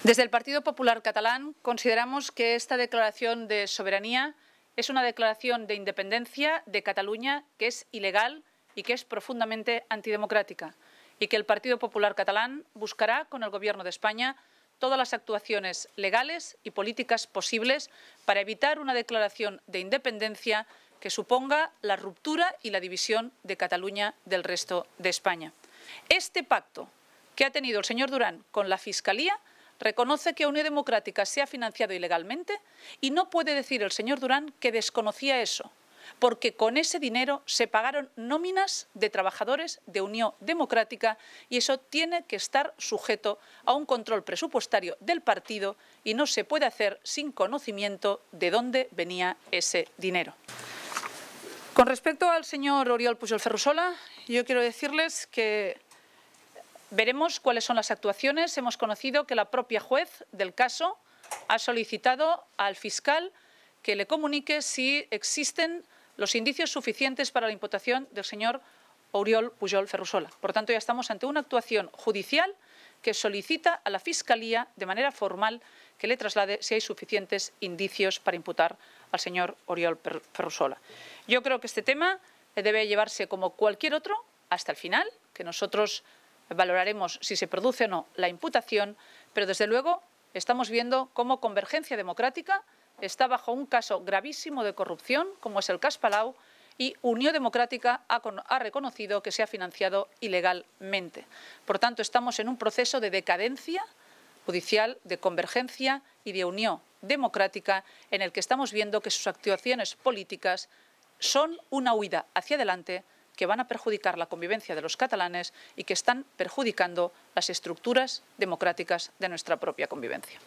Desde el Partido Popular Catalán consideramos que esta declaración de soberanía es una declaración de independencia de Cataluña que es ilegal y que es profundamente antidemocrática, y que el Partido Popular Catalán buscará con el Gobierno de España todas las actuaciones legales y políticas posibles para evitar una declaración de independencia que suponga la ruptura y la división de Cataluña del resto de España. Este pacto que ha tenido el señor Duran con la Fiscalía reconoce que Unión Democrática se ha financiado ilegalmente y no puede decir el señor Duran que desconocía eso, porque con ese dinero se pagaron nóminas de trabajadores de Unión Democrática y eso tiene que estar sujeto a un control presupuestario del partido y no se puede hacer sin conocimiento de dónde venía ese dinero. Con respecto al señor Oriol Pujol Ferrusola, yo quiero decirles que veremos cuáles son las actuaciones. Hemos conocido que la propia juez del caso ha solicitado al fiscal que le comunique si existen los indicios suficientes para la imputación del señor Oriol Pujol Ferrusola. Por tanto, ya estamos ante una actuación judicial que solicita a la Fiscalía de manera formal que le traslade si hay suficientes indicios para imputar al señor Oriol Ferrusola. Yo creo que este tema debe llevarse como cualquier otro hasta el final, que nosotros valoraremos si se produce o no la imputación, pero desde luego estamos viendo cómo Convergencia Democrática está bajo un caso gravísimo de corrupción, como es el cas Palau, y Unión Democrática ha reconocido que se ha financiado ilegalmente. Por tanto, estamos en un proceso de decadencia judicial, de Convergencia y de Unión Democrática, en el que estamos viendo que sus actuaciones políticas son una huida hacia adelante que van a perjudicar la convivencia de los catalanes y que están perjudicando las estructuras democráticas de nuestra propia convivencia.